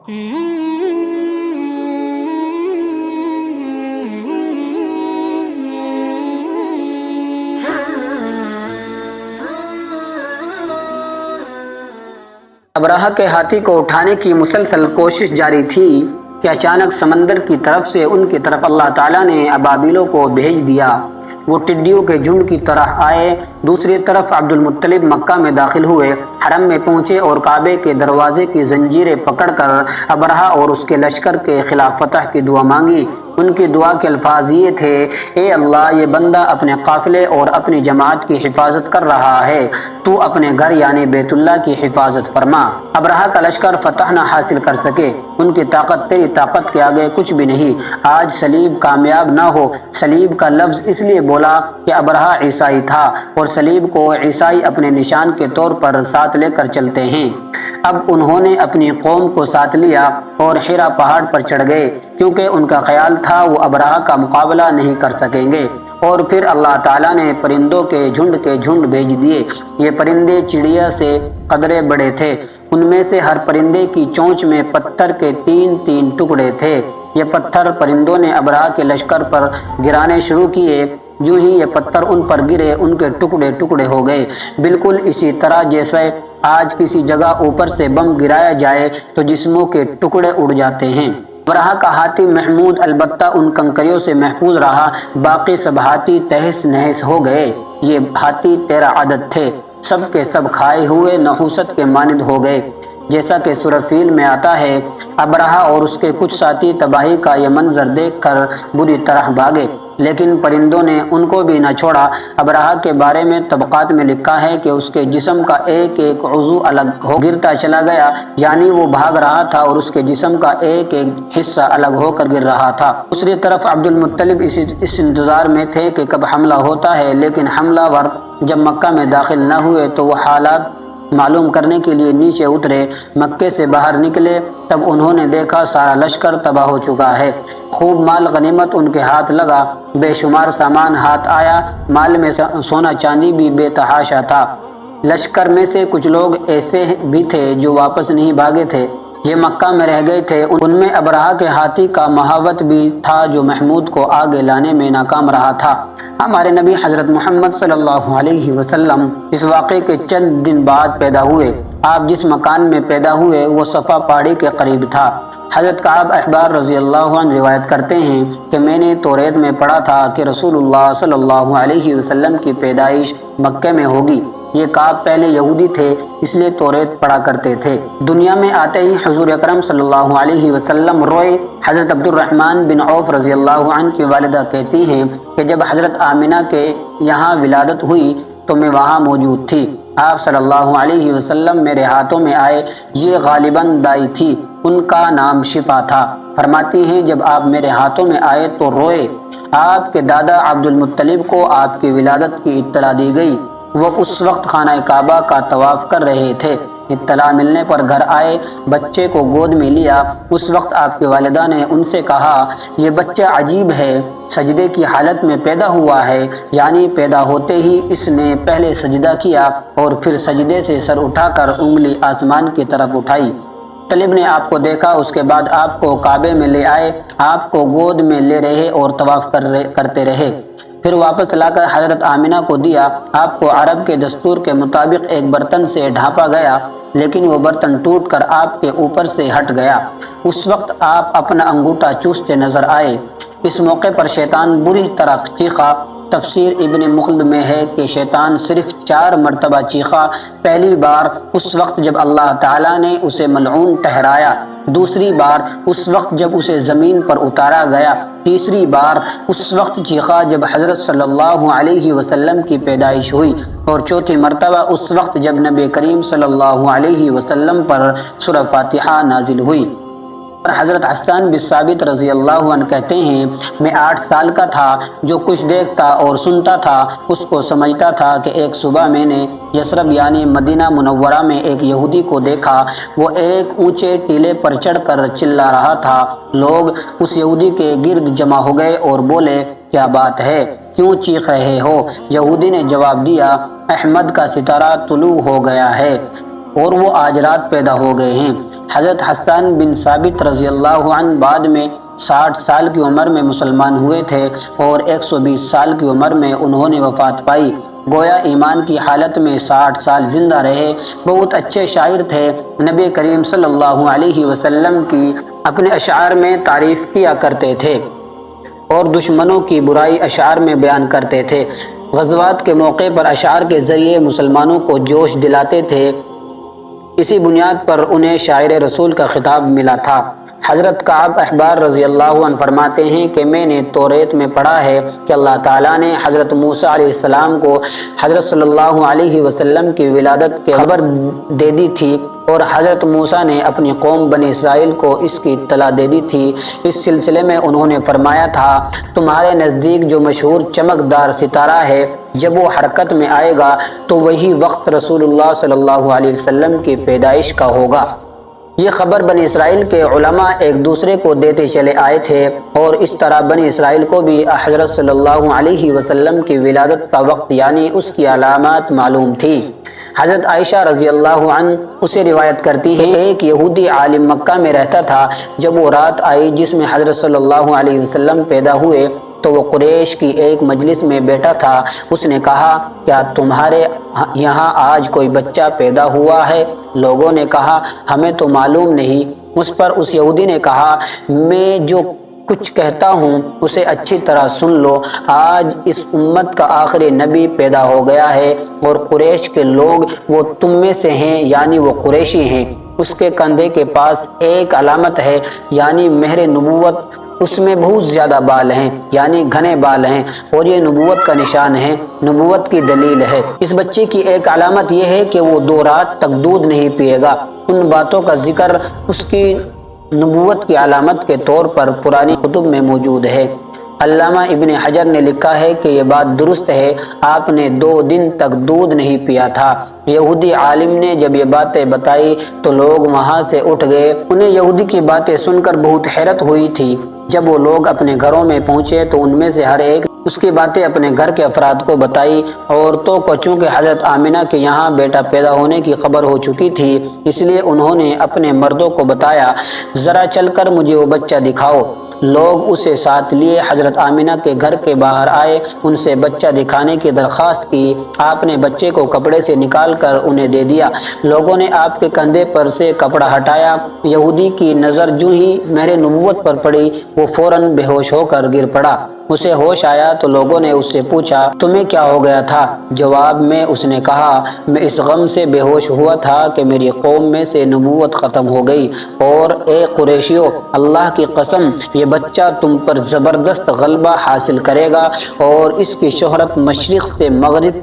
ابرہہ کے ہاتھی کو اٹھانے کی مسلسل کوشش جاری تھی کہ اچانک سمندر کی طرف سے ان کی طرف اللہ تعالیٰ نے ابابیلوں کو بھیج دیا۔ وہ ٹڈیوں کے جھنڈ کی طرح آئے۔ دوسری طرف عبد المطلب مکہ میں داخل ہوئے، حرم میں پہنچے اور کعبے کے دروازے کی زنجیریں پکڑ کر ابرہہ اور اس کے لشکر کے خلاف فتح کی دعا مانگی۔ ان کی دعا کے الفاظ یہ تھے: اے اللہ، یہ بندہ اپنے قافلے اور اپنی جماعت کی حفاظت کر رہا ہے، تو اپنے گھر یعنی بیت اللہ کی حفاظت فرما۔ ابرہہ کا لشکر فتح نہ حاصل کر سکے، ان کی طاقت تیری طاقت کے آگے کچھ بھی نہیں۔ آج صلیب کامیاب نہ ہو۔ صلیب کا لفظ اس لیے بولا کہ ابرہہ عیسائی تھا اور صلیب کو عیسائی اپنے نشان کے طور پر ساتھ لے کر چلتے ہیں۔ اب انہوں نے اپنی قوم کو ساتھ لیا اور حرا پہاڑ پر چڑھ گئے، کیونکہ ان کا خیال تھا وہ ابرہہ کا مقابلہ نہیں کر سکیں گے۔ اور پھر اللہ تعالیٰ نے پرندوں کے جھنڈ بھیج دیے۔ یہ پرندے چڑیا سے قدرے بڑے تھے۔ ان میں سے ہر پرندے کی چونچ میں پتھر کے 3 ٹکڑے تھے۔ یہ پتھر پرندوں نے ابرہہ کے لشکر پر گرانے شروع کیے۔ جو ہی یہ پتھر ان پر گرے، ان کے ٹکڑے ہو گئے، بالکل اسی طرح جیسے آج کسی جگہ اوپر سے بم گرایا جائے تو جسموں کے ٹکڑے اڑ جاتے ہیں۔ ابرہہ کا ہاتھی محمود البتہ ان کنکریوں سے محفوظ رہا، باقی سب ہاتھی تہس نہس ہو گئے۔ یہ ہاتھی 13 عدد تھے، سب کے سب کھائے ہوئے نحوست کے مانند ہو گئے۔ جیسا کہ سورہ فیل میں آتا ہے، ابرہہ اور اس کے کچھ ساتھی تباہی کا یہ منظر دیکھ کر بری طرح بھاگے، لیکن پرندوں نے ان کو بھی نہ چھوڑا۔ ابرہہ کے بارے میں طبقات میں لکھا ہے کہ اس کے جسم کا ایک عضو الگ ہو گرتا چلا گیا، یعنی وہ بھاگ رہا تھا اور اس کے جسم کا ایک حصہ الگ ہو کر گر رہا تھا۔ دوسری طرف عبد المطلب اس انتظار میں تھے کہ کب حملہ ہوتا ہے، لیکن حملہ ور جب مکہ میں داخل نہ ہوئے تو وہ حالات معلوم کرنے کے لیے نیچے اترے۔ مکے سے باہر نکلے، تب انہوں نے دیکھا سارا لشکر تباہ ہو چکا ہے۔ خوب مال غنیمت ان کے ہاتھ لگا، بے شمار سامان ہاتھ آیا، مال میں سونا چاندی بھی بے تحاشا تھا۔ لشکر میں سے کچھ لوگ ایسے بھی تھے جو واپس نہیں بھاگے تھے، یہ مکہ میں رہ گئے تھے۔ ان میں ابرہہ کے ہاتھی کا مہاوت بھی تھا جو محمود کو آگے لانے میں ناکام رہا تھا۔ ہمارے نبی حضرت محمد صلی اللہ علیہ وسلم اس واقعے کے چند دن بعد پیدا ہوئے۔ آپ جس مکان میں پیدا ہوئے وہ صفا پہاڑی کے قریب تھا۔ حضرت کعب احبار رضی اللہ عنہ روایت کرتے ہیں کہ میں نے توریت میں پڑھا تھا کہ رسول اللہ صلی اللہ علیہ وسلم کی پیدائش مکہ میں ہوگی۔ یہ کعب پہلے یہودی تھے، اس لیے توریت پڑھا کرتے تھے۔ دنیا میں آتے ہی حضور اکرم صلی اللہ علیہ وسلم روئے۔ حضرت عبد الرحمن بن عوف رضی اللہ عنہ کی والدہ کہتی ہیں کہ جب حضرت آمنہ کے یہاں ولادت ہوئی تو میں وہاں موجود تھی۔ آپ صلی اللہ علیہ وسلم میرے ہاتھوں میں آئے۔ یہ غالباً دائی تھی، ان کا نام شفا تھا۔ فرماتی ہیں جب آپ میرے ہاتھوں میں آئے تو روئے۔ آپ کے دادا عبد المطلب کو آپ کی ولادت کی اطلاع دی گئی۔ وہ اس وقت خانہ کعبہ کا طواف کر رہے تھے۔ اطلاع ملنے پر گھر آئے، بچے کو گود میں لیا۔ اس وقت آپ کی والدہ نے ان سے کہا، یہ بچہ عجیب ہے، سجدے کی حالت میں پیدا ہوا ہے، یعنی پیدا ہوتے ہی اس نے پہلے سجدہ کیا اور پھر سجدے سے سر اٹھا کر انگلی آسمان کی طرف اٹھائی۔ طلب نے آپ کو دیکھا، اس کے بعد آپ کو کعبے میں لے آئے، آپ کو گود میں لے رہے اور طواف کرتے رہے، پھر واپس لا کر حضرت آمنہ کو دیا۔ آپ کو عرب کے دستور کے مطابق ایک برتن سے ڈھانپا گیا، لیکن وہ برتن ٹوٹ کر آپ کے اوپر سے ہٹ گیا۔ اس وقت آپ اپنا انگوٹھا چوستے نظر آئے۔ اس موقع پر شیطان بری طرح چیخا۔ تفسیر ابن مخلد میں ہے کہ شیطان صرف 4 مرتبہ چیخا۔ پہلی بار اس وقت جب اللہ تعالیٰ نے اسے ملعون ٹھہرایا، دوسری بار اس وقت جب اسے زمین پر اتارا گیا، تیسری بار اس وقت چیخا جب حضرت صلی اللہ علیہ وسلم کی پیدائش ہوئی، اور چوتھی مرتبہ اس وقت جب نبی کریم صلی اللہ علیہ وسلم پر سورہ فاتحہ نازل ہوئی۔ حضرت حسان بن ثابت رضی اللہ عنہ کہتے ہیں، میں 8 سال کا تھا، جو کچھ دیکھتا اور سنتا تھا اس کو سمجھتا تھا کہ ایک صبح میں نے یثرب یعنی مدینہ منورہ میں ایک یہودی کو دیکھا۔ وہ ایک اونچے ٹیلے پر چڑھ کر چلا رہا تھا۔ لوگ اس یہودی کے گرد جمع ہو گئے اور بولے، کیا بات ہے، کیوں چیخ رہے ہو؟ یہودی نے جواب دیا، احمد کا ستارہ طلوع ہو گیا ہے۔ اور وہ آج رات پیدا ہو گئے ہیں۔ حضرت حسان بن ثابت رضی اللہ عنہ بعد میں 60 سال کی عمر میں مسلمان ہوئے تھے اور 120 سال کی عمر میں انہوں نے وفات پائی۔ گویا ایمان کی حالت میں 60 سال زندہ رہے۔ بہت اچھے شاعر تھے۔ نبی کریم صلی اللہ علیہ وسلم کی اپنے اشعار میں تعریف کیا کرتے تھے اور دشمنوں کی برائی اشعار میں بیان کرتے تھے۔ غزوات کے موقع پر اشعار کے ذریعے مسلمانوں کو جوش دلاتے تھے۔ اسی بنیاد پر انہیں شاعر رسول کا خطاب ملا تھا۔ حضرت کعب احبار رضی اللہ عنہ فرماتے ہیں کہ میں نے توریت میں پڑھا ہے کہ اللہ تعالیٰ نے حضرت موسیٰ علیہ السلام کو حضرت صلی اللہ علیہ وسلم کی ولادت کی خبر دے دی تھی اور حضرت موسیٰ نے اپنی قوم بنی اسرائیل کو اس کی اطلاع دے دی تھی۔ اس سلسلے میں انہوں نے فرمایا تھا، تمہارے نزدیک جو مشہور چمکدار ستارہ ہے، جب وہ حرکت میں آئے گا تو وہی وقت رسول اللہ صلی اللہ علیہ وسلم کی پیدائش کا ہوگا۔ یہ خبر بنی اسرائیل کے علماء ایک دوسرے کو دیتے چلے آئے تھے اور اس طرح بنی اسرائیل کو بھی حضرت صلی اللہ علیہ وسلم کی ولادت کا وقت یعنی اس کی علامات معلوم تھی۔ حضرت عائشہ رضی اللہ عنہ اسے روایت کرتی ہے، ایک یہودی عالم مکہ میں رہتا تھا۔ جب وہ رات آئی جس میں حضرت صلی اللہ علیہ وسلم پیدا ہوئے تو وہ قریش کی ایک مجلس میں بیٹھا تھا۔ اس نے کہا، کیا تمہارے یہاں آج کوئی بچہ پیدا ہوا ہے؟ لوگوں نے کہا، ہمیں تو معلوم نہیں۔ اس پر اس یہودی نے کہا، میں جو کچھ کہتا ہوں اسے اچھی طرح سن لو۔ آج اس امت کا آخری نبی پیدا ہو گیا ہے اور قریش کے لوگ وہ تم میں سے ہیں یعنی وہ قریشی ہیں۔ اس کے کندھے کے پاس ایک علامت ہے یعنی مہر نبوت، اس میں بہت زیادہ بال ہیں یعنی گھنے بال ہیں اور یہ نبوت کا نشان ہے، نبوت کی دلیل ہے۔ اس بچے کی ایک علامت یہ ہے کہ وہ 2 رات تک دودھ نہیں پیے گا۔ ان باتوں کا ذکر اس کی نبوت کی علامت کے طور پر پرانی کتب میں موجود ہے۔ علامہ ابن حجر نے لکھا ہے کہ یہ بات درست ہے، آپ نے 2 دن تک دودھ نہیں پیا تھا۔ یہودی عالم نے جب یہ باتیں بتائی تو لوگ وہاں سے اٹھ گئے۔ انہیں یہودی کی باتیں سن کر بہت حیرت ہوئی تھی۔ جب وہ لوگ اپنے گھروں میں پہنچے تو ان میں سے ہر ایک اس کی باتیں اپنے گھر کے افراد کو بتائی۔ عورتوں کو چونکہ حضرت آمنہ کے یہاں بیٹا پیدا ہونے کی خبر ہو چکی تھی، اس لیے انہوں نے اپنے مردوں کو بتایا، ذرا چل کر مجھے وہ بچہ دکھاؤ۔ لوگ اسے ساتھ لیے حضرت آمنہ کے گھر کے باہر آئے، ان سے بچہ دکھانے کی درخواست کی۔ آپ نے بچے کو کپڑے سے نکال کر انہیں دے دیا۔ لوگوں نے آپ کے کندھے پر سے کپڑا ہٹایا۔ یہودی کی نظر جو ہی مہر نبوت پر پڑی وہ فوراً بے ہوش ہو کر گر پڑا۔ اسے ہوش آیا تو لوگوں نے اس سے پوچھا، تمہیں کیا ہو گیا تھا؟ جواب میں اس نے کہا، میں اس غم سے بے ہوش ہوا تھا کہ میری قوم میں سے نبوت ختم ہو گئی، اور اے قریشیو، اللہ کی قسم یہ بچہ تم پر زبردست غلبہ حاصل کرے گا اور اس کی شہرت مشرق سے مغرب